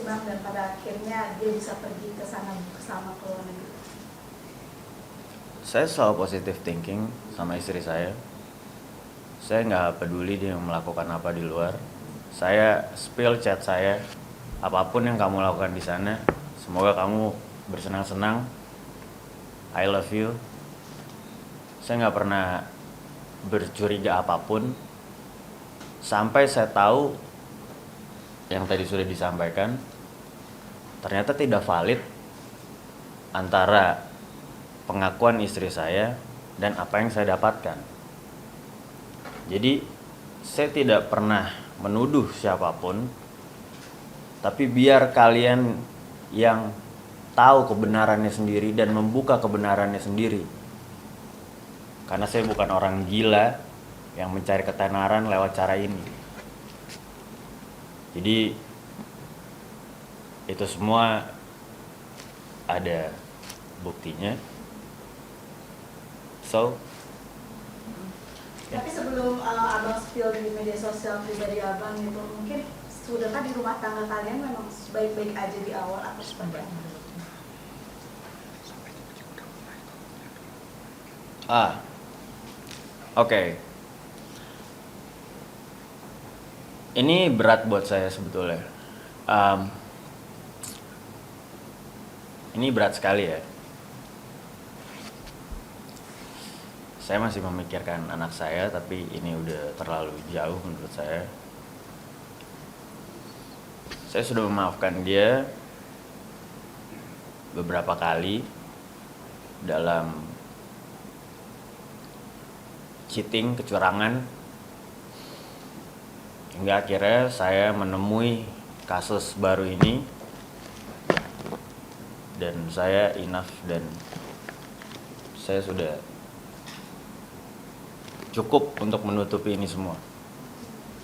Bang, dan pada akhirnya dia bisa pergi ke sana bersama ke luar negeri? Saya selalu positive thinking sama istri saya. Saya nggak peduli dia melakukan apa di luar. Saya spill chat saya, apapun yang kamu lakukan di sana, semoga kamu bersenang-senang. I love you. Saya nggak pernah bercuriga apapun sampai saya tahu yang tadi sudah disampaikan ternyata tidak valid antara pengakuan istri saya dan apa yang saya dapatkan. Jadi saya tidak pernah menuduh siapapun, tapi biar kalian yang tahu kebenarannya sendiri dan membuka kebenarannya sendiri. Karena saya bukan orang gila yang mencari ketenaran lewat cara ini. Jadi itu semua ada buktinya. So, Tapi sebelum abang spill di media sosial pribadi abang gitu, mungkin sudahkah di rumah tangga kalian memang baik-baik aja di awal atau seperti apa? Oke. Ini berat buat saya sebetulnya. Ini berat sekali ya. Saya masih memikirkan anak saya, tapi ini udah terlalu jauh menurut saya. Saya sudah memaafkan dia beberapa kali dalam cheating, kecurangan, hingga akhirnya saya menemui kasus baru ini dan saya enough dan saya sudah cukup untuk menutupi ini semua.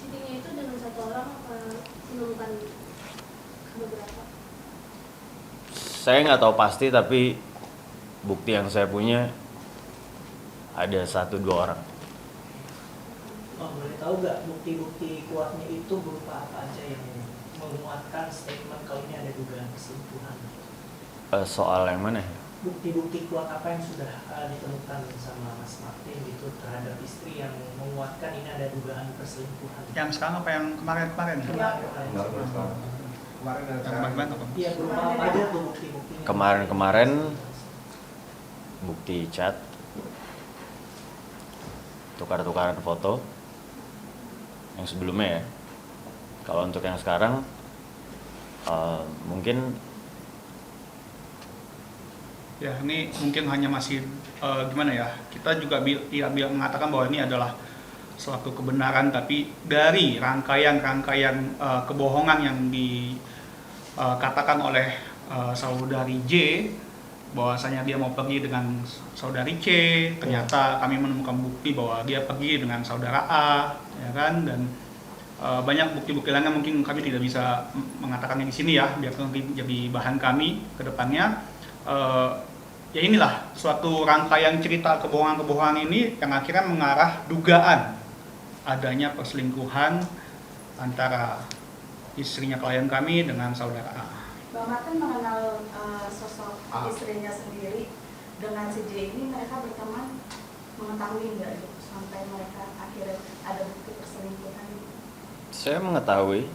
Cheatingnya itu dengan satu orang apa menemukan beberapa? Saya nggak tahu pasti, tapi bukti yang saya punya ada 1-2 orang. Oh, boleh tahu nggak bukti-bukti kuatnya itu berupa apa aja yang menguatkan statement kalau ini ada dugaan perselingkuhan? Soal yang mana? Bukti-bukti kuat apa yang sudah ditemukan sama Mas Martin gitu terhadap istri yang menguatkan ini ada dugaan perselingkuhan? Yang sekarang apa yang kemarin-kemarin? Kemarin apa? Iya, berupa apa aja tuh bukti-buktinya? Kemarin bukti chat, tukar-tukaran foto yang sebelumnya ya. Kalau untuk yang sekarang mungkin Ya, ini mungkin hanya masih gimana ya? Kita juga mengatakan bahwa ini adalah suatu kebenaran, tapi dari rangkaian kebohongan yang dikatakan oleh saudari J, bahwasanya dia mau pergi dengan saudari C, ternyata kami menemukan bukti bahwa dia pergi dengan saudara A, ya kan? Dan banyak bukti-bukti lainnya mungkin kami tidak bisa mengatakannya di sini ya, biar nanti jadi bahan kami ke depannya. Ya inilah suatu rangkaian cerita kebohongan-kebohongan ini yang akhirnya mengarah dugaan adanya perselingkuhan antara istrinya klien kami dengan saudara A. Bang Martin mengenal sosok istrinya sendiri dengan si J ini, mereka berteman, mengetahui nggak gitu sampai mereka akhirnya ada bukti perselingkuhan? saya mengetahui,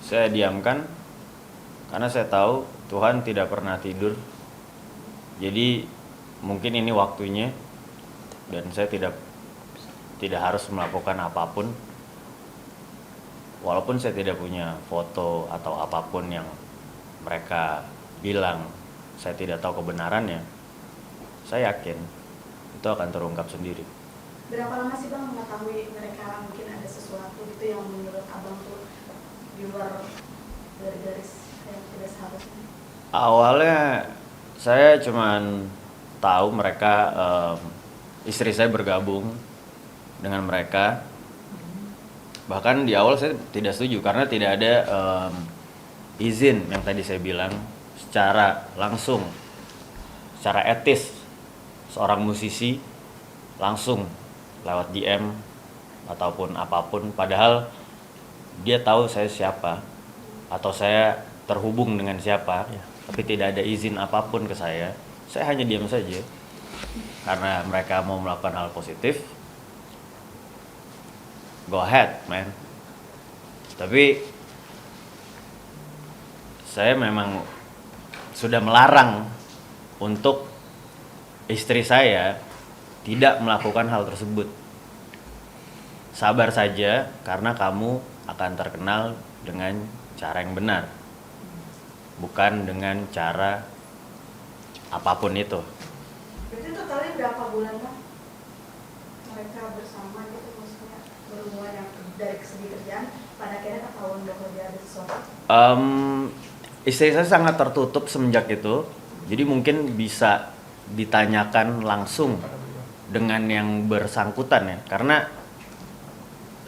saya diamkan karena saya tahu Tuhan tidak pernah tidur. Jadi mungkin ini waktunya dan saya tidak harus melakukan apapun. Walaupun saya tidak punya foto atau apapun yang mereka bilang, saya tidak tahu kebenarannya. Saya yakin itu akan terungkap sendiri. Berapa lama sih Bang mengetahui mereka mungkin ada sesuatu gitu yang menurut abang tuh di luar dari garis yang tidak seharusnya? Awalnya saya cuman tahu mereka, istri saya bergabung dengan mereka. Bahkan di awal saya tidak setuju karena tidak ada izin yang tadi saya bilang secara langsung, secara etis seorang musisi langsung lewat DM ataupun apapun, padahal dia tahu saya siapa atau saya terhubung dengan siapa, Ya. tapi tidak ada izin apapun ke saya hanya diam saja. Karena mereka mau melakukan hal positif, go ahead, man. Tapi saya memang sudah melarang untuk istri saya tidak melakukan hal tersebut. Sabar saja, karena kamu akan terkenal dengan cara yang benar, bukan dengan cara apapun itu. Berarti totalnya berapa bulan Bang? Mereka bersama gitu, maksudnya berhubungan yang dari segi kerjaan pada akhirnya ketahuan bahwa dia ada sesuatu. Istri saya sangat tertutup semenjak itu, jadi mungkin bisa ditanyakan langsung dengan yang bersangkutan ya, karena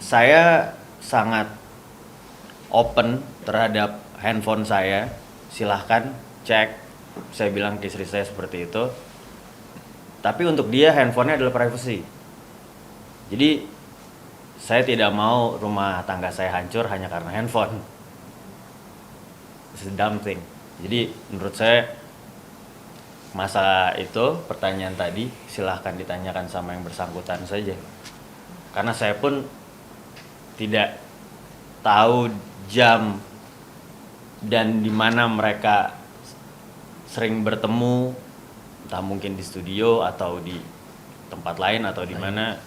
saya sangat open terhadap handphone saya. Silahkan cek, saya bilang ke istri saya seperti itu. Tapi untuk dia handphonenya adalah privacy. Jadi saya tidak mau rumah tangga saya hancur hanya karena handphone. It's a dumb thing. Jadi menurut saya masalah itu, pertanyaan tadi silahkan ditanyakan sama yang bersangkutan saja. Karena saya pun tidak tahu jam dan di mana mereka sering bertemu, entah mungkin di studio atau di tempat lain atau di mana.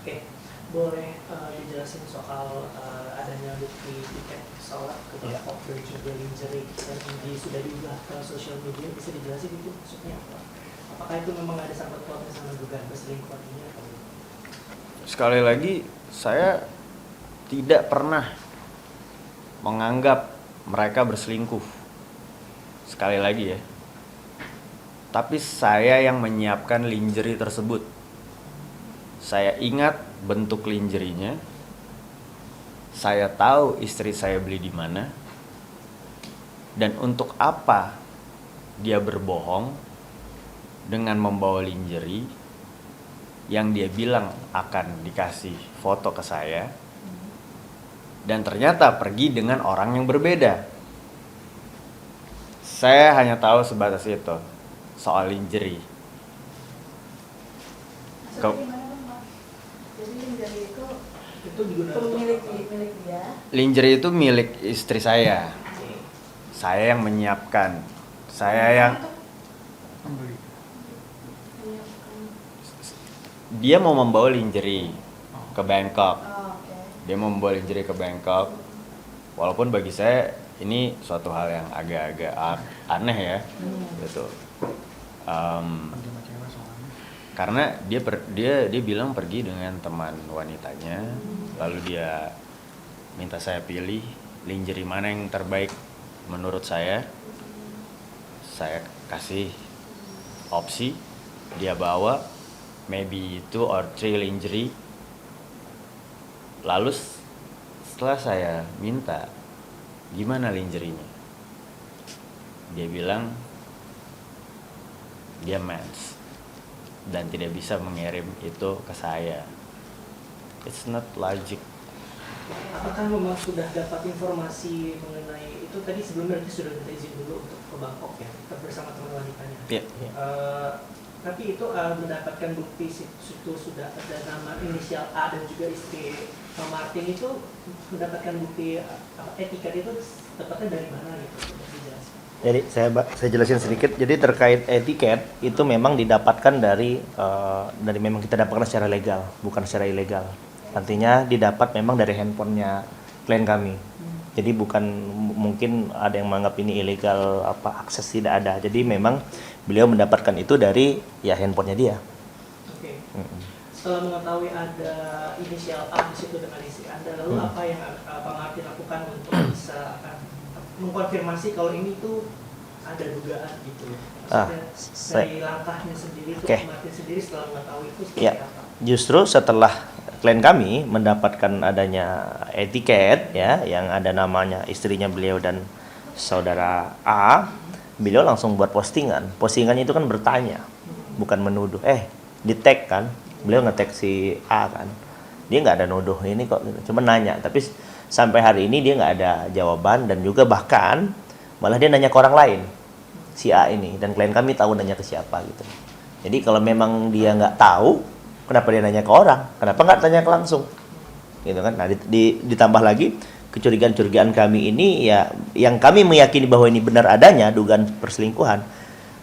Oke, boleh dijelasin soal adanya bukti tiket pesawat ke Bangkok dan juga lingerie yang sudah diunggah ke sosial media, bisa dijelasin itu maksudnya apa? Apakah itu memang ada sangkut pautnya sama dugaan perselingkuhan ini atau? Sekali lagi, saya tidak pernah menganggap mereka berselingkuh. Sekali lagi ya. Tapi saya yang menyiapkan lingerie tersebut. Saya ingat bentuk lingerie-nya. Saya tahu istri saya beli di mana. Dan untuk apa dia berbohong dengan membawa lingerie yang dia bilang akan dikasih foto ke saya, dan ternyata pergi dengan orang yang berbeda. Saya hanya tahu sebatas itu soal lingerie. Maksudnya gimana Bang? Jadi lingerie itu digunakan milik dia. Lingerie itu milik istri saya. Saya yang menyiapkan. Saya yang dia mau membawa lingerie ke Bangkok. Oh, oke. Dia mau membawa lingerie ke Bangkok. Walaupun bagi saya ini suatu hal yang agak-agak aneh ya, gitu. Karena dia bilang pergi dengan teman wanitanya, lalu dia minta saya pilih lingerie mana yang terbaik menurut saya. Saya kasih opsi, dia bawa maybe 2 or 3 lingerie. Lalu setelah saya minta gimana lingerie-nya, dia bilang dia mens dan tidak bisa mengirim itu ke saya. It's not logic. Apakah memang sudah dapat informasi mengenai itu tadi sebelumnya berarti sudah minta izin dulu untuk ke Bangkok ya, bersama teman wanitanya? Ya. Tapi itu mendapatkan bukti itu sudah ada nama inisial A dan juga istri Martin itu mendapatkan bukti etiket itu dapatnya dari mana gitu? Jadi saya jelasin sedikit. Jadi terkait etiket itu memang didapatkan dari memang kita dapatkan secara legal, bukan secara ilegal. Artinya didapat memang dari handphonenya klien kami. Jadi bukan mungkin ada yang menganggap ini ilegal akses, tidak ada. Jadi memang beliau mendapatkan itu dari ya handphonenya dia. Oke. Setelah mengetahui ada inisial A di situ dengan istri Anda, lalu apa yang Pak Martin lakukan untuk bisa mengkonfirmasi kalau ini tuh ada dugaan gitu? Maksudnya dari langkahnya sendiri tuh Pak Martin sendiri setelah mengetahui itu seperti apa? Justru setelah klien kami mendapatkan adanya etiket ya yang ada namanya istrinya beliau dan saudara A, beliau langsung buat postingan. Postingannya itu kan bertanya, bukan menuduh. Di tag kan, beliau nge-tag si A kan. Dia nggak ada nuduh ini kok, cuma nanya. Tapi sampai hari ini dia nggak ada jawaban, dan juga bahkan malah dia nanya ke orang lain, si A ini, dan klien kami tahu nanya ke siapa gitu. Jadi kalau memang dia nggak tahu, kenapa dia nanya ke orang? Kenapa nggak tanya ke langsung? Gitu kan? Nah, ditambah lagi kecurigaan-curigaan kami ini ya, yang kami meyakini bahwa ini benar adanya dugaan perselingkuhan.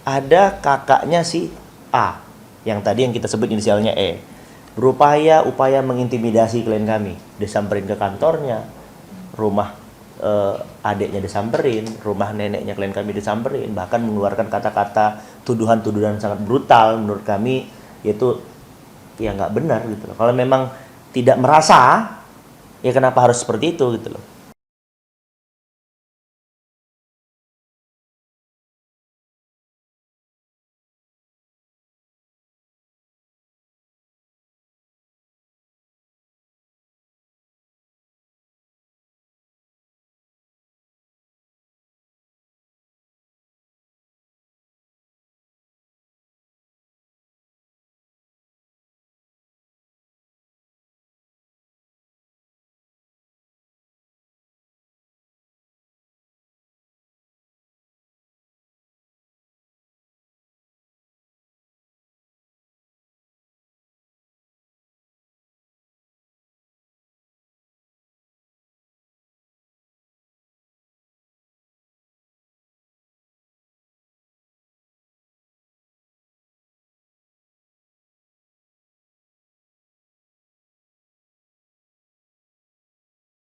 Ada kakaknya si A, yang tadi yang kita sebut inisialnya E, upaya mengintimidasi klien kami, disamperin ke kantornya, rumah adiknya disamperin, rumah neneknya klien kami disamperin, bahkan mengeluarkan kata-kata tuduhan-tuduhan sangat brutal menurut kami, yaitu ya nggak benar gitu loh. Kalau memang tidak merasa, ya kenapa harus seperti itu gitu loh.